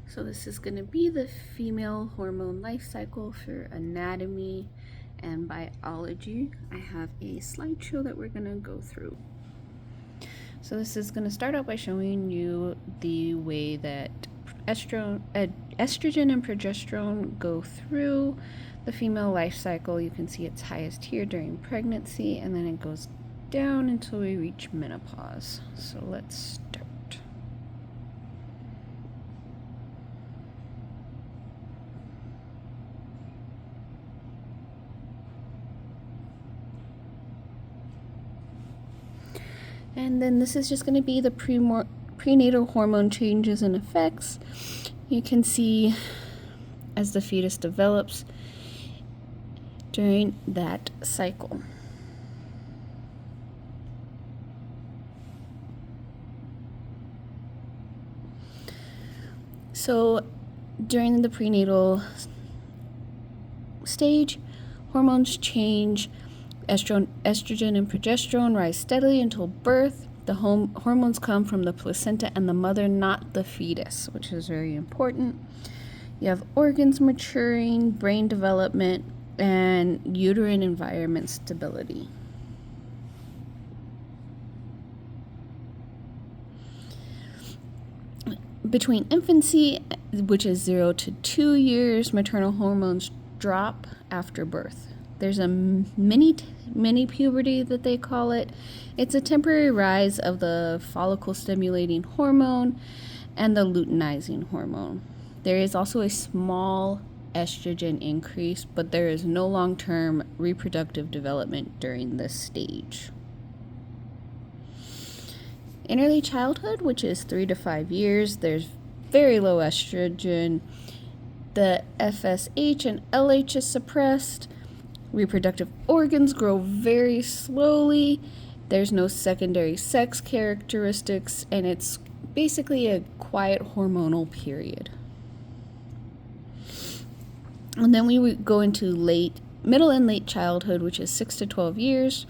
So this is going to be the female hormone life cycle for anatomy and biology. I have a slideshow that we're going to go through. So this is going to start out by showing you the way that estrogen and progesterone go through the female life cycle. You can see it's highest here during pregnancy, and then it goes down until we reach menopause. So let's start. And then this is just going to be the prenatal hormone changes and effects. You can see as the fetus develops during that cycle. So during the prenatal stage, hormones change. Estrogen and progesterone rise steadily until birth. The hormones come from the placenta and the mother, not the fetus, which is very important. You have organs maturing, brain development, and uterine environment stability. Between infancy, which is 0 to 2 years, maternal hormones drop after birth. There's a mini puberty that they call it. It's a temporary rise of the follicle stimulating hormone and the luteinizing hormone. There is also a small estrogen increase, but there is no long-term reproductive development during this stage. In early childhood, which is 3 to 5 years, there's very low estrogen. The FSH and LH is suppressed. Reproductive organs grow very slowly. There's no secondary sex characteristics, and it's basically a quiet hormonal period. And then we would go into middle and late childhood, which is 6 to 12 years.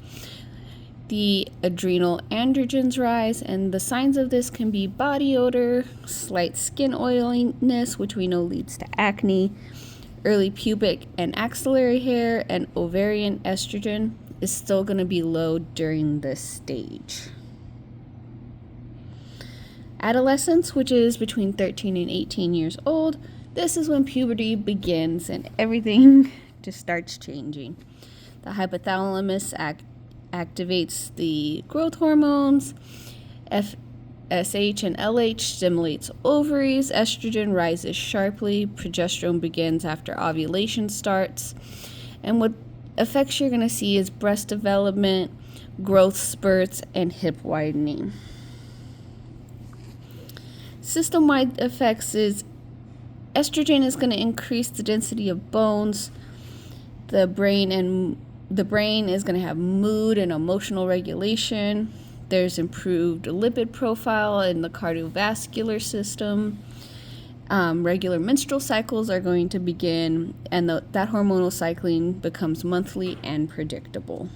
The adrenal androgens rise, and the signs of this can be body odor, slight skin oiliness, which we know leads to acne. Early pubic and axillary hair, and ovarian estrogen is still going to be low during this stage. Adolescence, which is between 13 and 18 years old, this is when puberty begins and everything just starts changing. The hypothalamus activates the growth hormones. FSH and LH stimulates ovaries. Estrogen rises sharply. Progesterone begins after ovulation starts. And what effects you're going to see is breast development, growth spurts, and hip widening. System-wide effects is estrogen is going to increase the density of bones. The brain is going to have mood and emotional regulation. There's improved lipid profile in the cardiovascular system. Regular menstrual cycles are going to begin, and that hormonal cycling becomes monthly and predictable.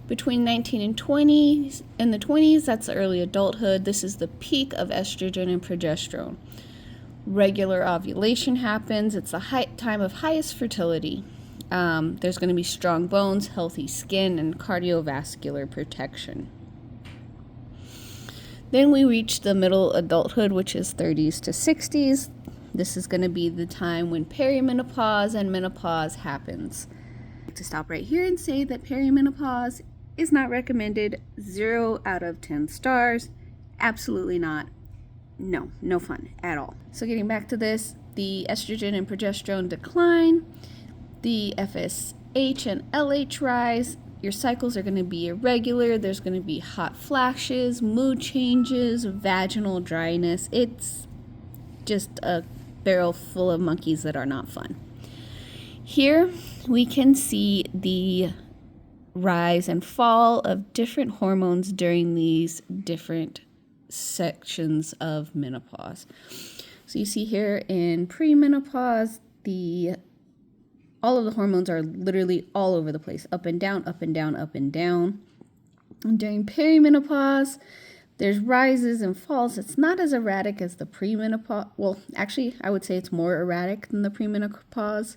Between 19 and 20, in the 20s, that's early adulthood. This is the peak of estrogen and progesterone. Regular ovulation happens. It's the time of highest fertility. There's going to be strong bones, healthy skin, and cardiovascular protection. Then we reach the middle adulthood, which is 30s to 60s. This is going to be the time when perimenopause and menopause happens. I'd like to stop right here and say that perimenopause is not recommended. 0 out of 10 stars. Absolutely not. No fun at all. So getting back to this, the estrogen and progesterone decline. The FSH and LH rise. Your cycles are going to be irregular. There's going to be hot flashes, mood changes, vaginal dryness. It's just a barrel full of monkeys that are not fun. Here we can see the rise and fall of different hormones during these different sections of menopause. So you see here in premenopause, all of the hormones are literally all over the place, up and down, up and down, up and down. And during perimenopause, There's rises and falls. It's not as erratic as the premenopause. Well, actually, I would say it's more erratic than the premenopause.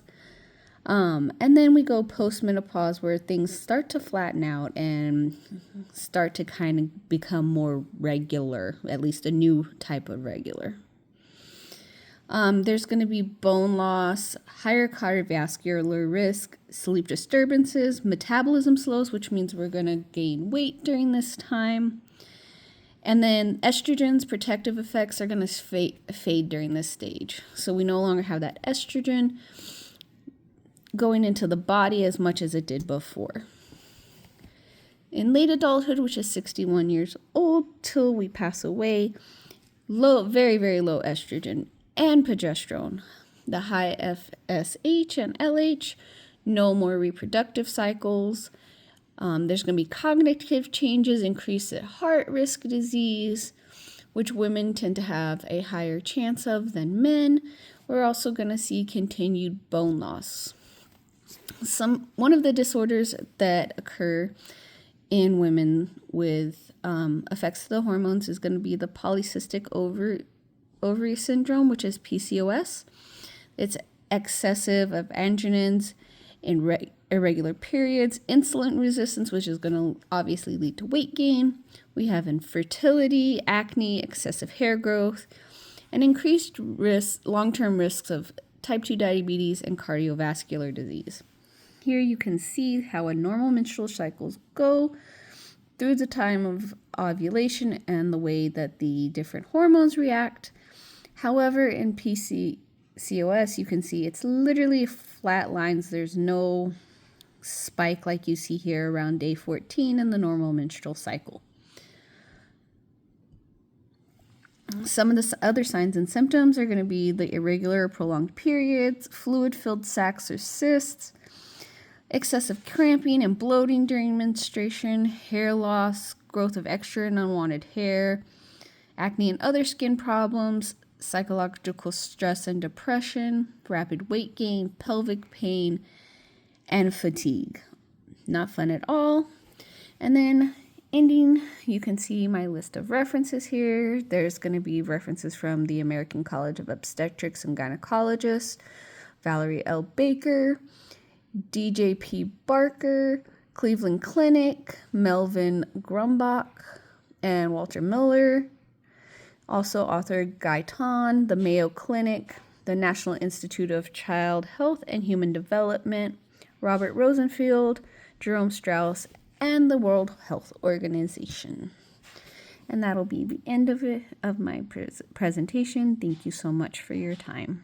And then we go postmenopause, where things start to flatten out and start to kind of become more regular, at least a new type of regular. There's going to be bone loss, higher cardiovascular risk, sleep disturbances, metabolism slows, which means we're going to gain weight during this time. And then estrogen's protective effects are going to fade during this stage. So we no longer have that estrogen going into the body as much as it did before. In late adulthood, which is 61 years old till we pass away, very, very low estrogen and progesterone. The high FSH and LH, no more reproductive cycles. There's going to be cognitive changes, increase in heart risk disease, which women tend to have a higher chance of than men. We're also going to see continued bone loss. One of the disorders that occur in women with effects of the hormones is going to be the polycystic ovary syndrome, which is PCOS. It's excessive of androgens in irregular periods, insulin resistance, which is going to obviously lead to weight gain. We have infertility, acne, excessive hair growth, and increased long-term risks of type 2 diabetes and cardiovascular disease. Here you can see how a normal menstrual cycles go through the time of ovulation and the way that the different hormones react. However, in PCOS, you can see it's literally flat lines. There's no spike like you see here around day 14 in the normal menstrual cycle. Some of the other signs and symptoms are going to be the irregular or prolonged periods, fluid-filled sacs or cysts, excessive cramping and bloating during menstruation, hair loss, growth of extra and unwanted hair, acne and other skin problems, psychological stress and depression, rapid weight gain, pelvic pain, and fatigue. Not fun at all. And then ending, you can see my list of references here. There's going to be references from the American College of Obstetrics and Gynecologists, Valerie L. Baker, D.J.P. Barker, Cleveland Clinic, Melvin Grumbach, and Walter Miller. Also author Guy Ton, the Mayo Clinic, the National Institute of Child Health and Human Development, Robert Rosenfield, Jerome Strauss, and the World Health Organization. And that'll be the end of my presentation. Thank you so much for your time.